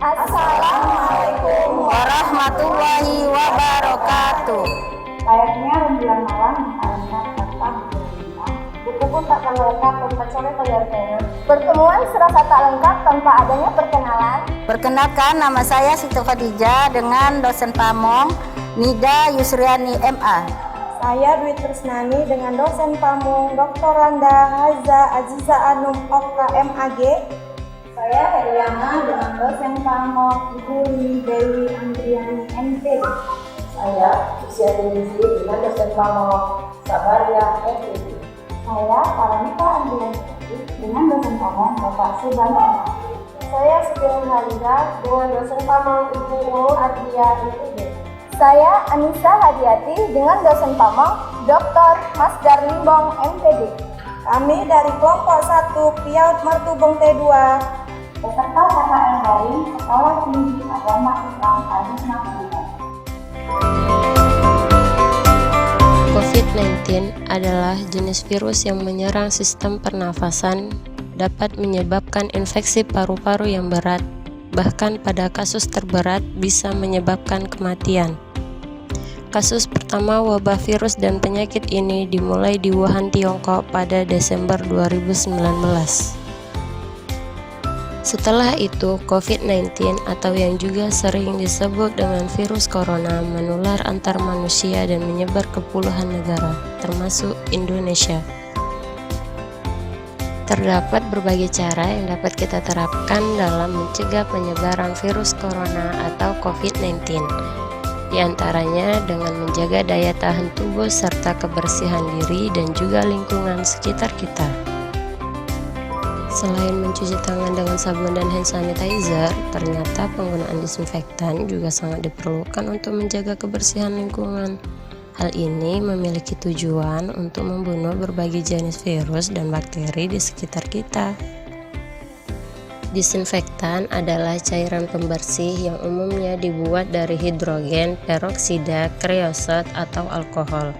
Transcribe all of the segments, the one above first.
Assalamualaikum warahmatullahi wabarakatuh. Layaknya rembulan malam alamnya tanpa berbintang, buku pun tak perlu lengkap tanpa coret layar. Pertemuan serasa tak lengkap tanpa adanya perkenalan. Perkenalkan, nama saya Siti Khadijah dengan dosen Pamong Nida Yusriani MA. Saya Dwi Tresnani dengan dosen Pamong Dr. Randa Haza Aziza Anum Okka MAG. Saya Heriana dengan dosen Pamong Ibu Dewi Andriani MP. Saya Usia Tinggi dengan dosen Pamong Sabaria MP. Saya Paramita Andriani dengan dosen Pamong Bapak Subhan. Saya Siti Nurhaliza dengan dosen Pamong Ibu Nur Ardia IPB. Saya Anissa Hadiati dengan dosen Pamong Dr. Masdar Limbong MPD. Kami dari kelompok 1 Piaut Mertubeng T2 beserta KKN lain Sekolah Tinggi Agama Islam Al-Hikmah. COVID-19 adalah jenis virus yang menyerang sistem pernafasan, dapat menyebabkan infeksi paru-paru yang berat, bahkan pada kasus terberat bisa menyebabkan kematian. Kasus pertama wabah virus dan penyakit ini dimulai di Wuhan, Tiongkok pada Desember 2019. Setelah itu, COVID-19 atau yang juga sering disebut dengan virus corona menular antar manusia dan menyebar ke puluhan negara, termasuk Indonesia. Terdapat berbagai cara yang dapat kita terapkan dalam mencegah penyebaran virus corona atau COVID-19. Di antaranya dengan menjaga daya tahan tubuh serta kebersihan diri dan juga lingkungan sekitar kita. Selain mencuci tangan dengan sabun dan hand sanitizer, ternyata penggunaan disinfektan juga sangat diperlukan untuk menjaga kebersihan lingkungan. Hal ini memiliki tujuan untuk membunuh berbagai jenis virus dan bakteri di sekitar kita. Disinfektan adalah cairan pembersih yang umumnya dibuat dari hidrogen peroksida, kreosot, atau alkohol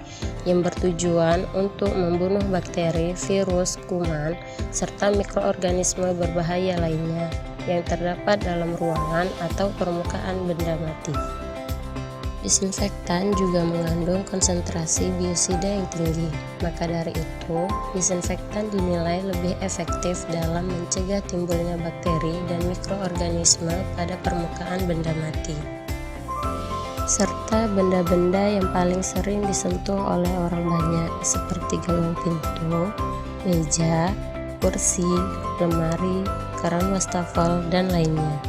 yang bertujuan untuk membunuh bakteri, virus, kuman, serta mikroorganisme berbahaya lainnya yang terdapat dalam ruangan atau permukaan benda mati. Disinfektan juga mengandung konsentrasi biosida yang tinggi, maka dari itu disinfektan dinilai lebih efektif dalam mencegah timbulnya bakteri dan mikroorganisme pada permukaan benda mati, serta benda-benda yang paling sering disentuh oleh orang banyak seperti gelang pintu, meja, kursi, lemari, keran wastafel, dan lainnya,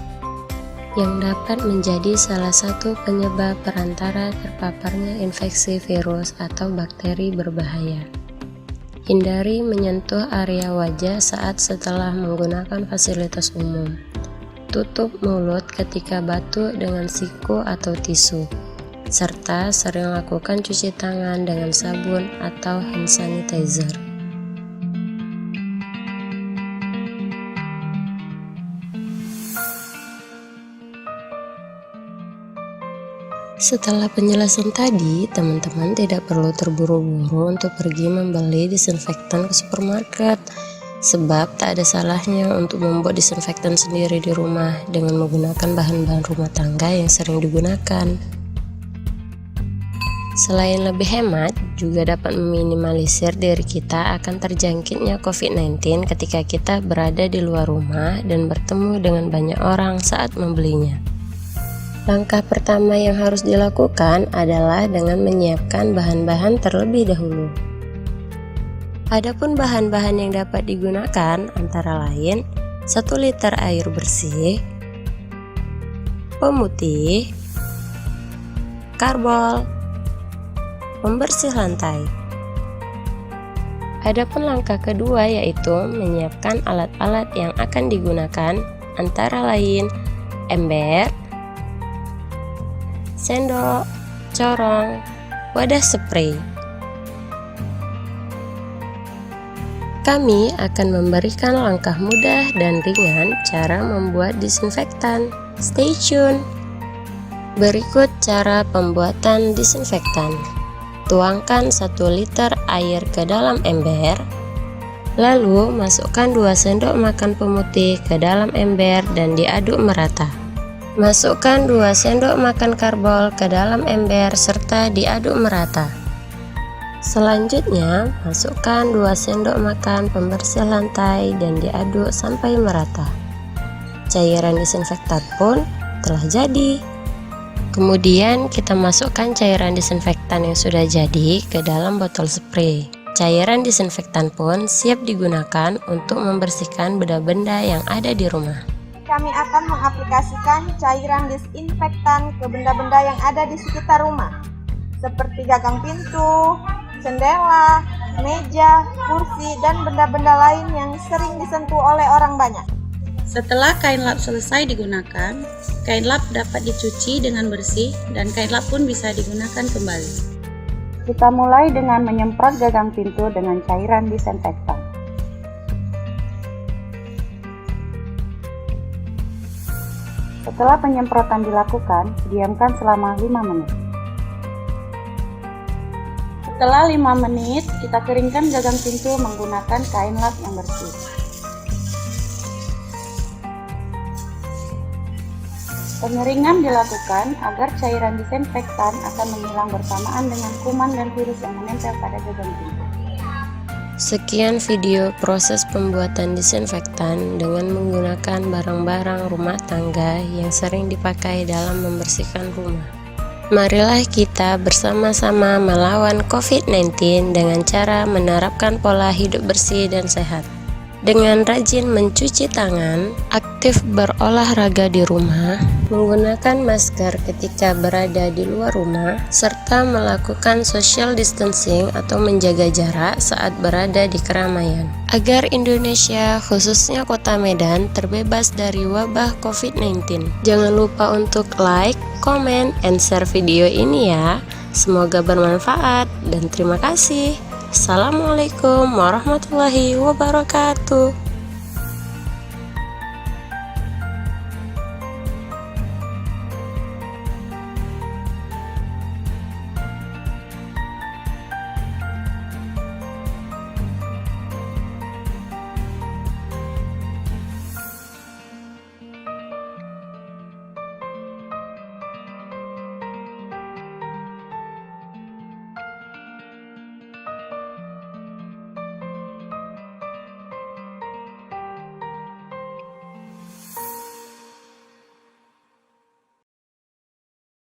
yang dapat menjadi salah satu penyebab perantara terpaparnya infeksi virus atau bakteri berbahaya. Hindari menyentuh area wajah saat setelah menggunakan fasilitas umum. Tutup mulut ketika batuk dengan siku atau tisu, serta sering lakukan cuci tangan dengan sabun atau hand sanitizer. Setelah penjelasan tadi, teman-teman tidak perlu terburu-buru untuk pergi membeli disinfektan ke supermarket, sebab tak ada salahnya untuk membuat disinfektan sendiri di rumah dengan menggunakan bahan-bahan rumah tangga yang sering digunakan. Selain lebih hemat, juga dapat meminimalisir diri kita akan terjangkitnya COVID-19 ketika kita berada di luar rumah dan bertemu dengan banyak orang saat membelinya. Langkah pertama yang harus dilakukan adalah dengan menyiapkan bahan-bahan terlebih dahulu. Adapun bahan-bahan yang dapat digunakan antara lain 1 liter air bersih, pemutih, karbol, pembersih lantai. Adapun langkah kedua yaitu menyiapkan alat-alat yang akan digunakan antara lain ember, sendok, corong, wadah spray. Kami akan memberikan langkah mudah dan ringan cara membuat disinfektan. Stay tune. Berikut cara pembuatan disinfektan. Tuangkan 1 liter air ke dalam ember, lalu masukkan 2 sendok makan pemutih ke dalam ember dan diaduk merata. Masukkan 2 sendok makan karbol ke dalam ember serta diaduk merata. Selanjutnya, masukkan 2 sendok makan pembersih lantai dan diaduk sampai merata. Cairan disinfektan pun telah jadi. Kemudian kita masukkan cairan disinfektan yang sudah jadi ke dalam botol spray. Cairan disinfektan pun siap digunakan untuk membersihkan benda-benda yang ada di rumah. Kami akan mengaplikasikan cairan disinfektan ke benda-benda yang ada di sekitar rumah, seperti gagang pintu, jendela, meja, kursi, dan benda-benda lain yang sering disentuh oleh orang banyak. Setelah kain lap selesai digunakan, kain lap dapat dicuci dengan bersih dan kain lap pun bisa digunakan kembali. Kita mulai dengan menyemprot gagang pintu dengan cairan disinfektan. Setelah penyemprotan dilakukan, diamkan selama 5 menit. Setelah 5 menit, kita keringkan gagang pintu menggunakan kain lap yang bersih. Pengeringan dilakukan agar cairan disinfektan akan menghilang bersamaan dengan kuman dan virus yang menempel pada gagang pintu. Sekian video proses pembuatan disinfektan dengan menggunakan barang-barang rumah tangga yang sering dipakai dalam membersihkan rumah. Marilah kita bersama-sama melawan COVID-19 dengan cara menerapkan pola hidup bersih dan sehat. Dengan rajin mencuci tangan, aktif berolahraga di rumah, menggunakan masker ketika berada di luar rumah, serta melakukan social distancing atau menjaga jarak saat berada di keramaian. Agar Indonesia, khususnya Kota Medan, terbebas dari wabah COVID-19. Jangan lupa untuk like, comment, and share video ini ya. Semoga bermanfaat dan terima kasih. Assalamualaikum warahmatullahi wabarakatuh.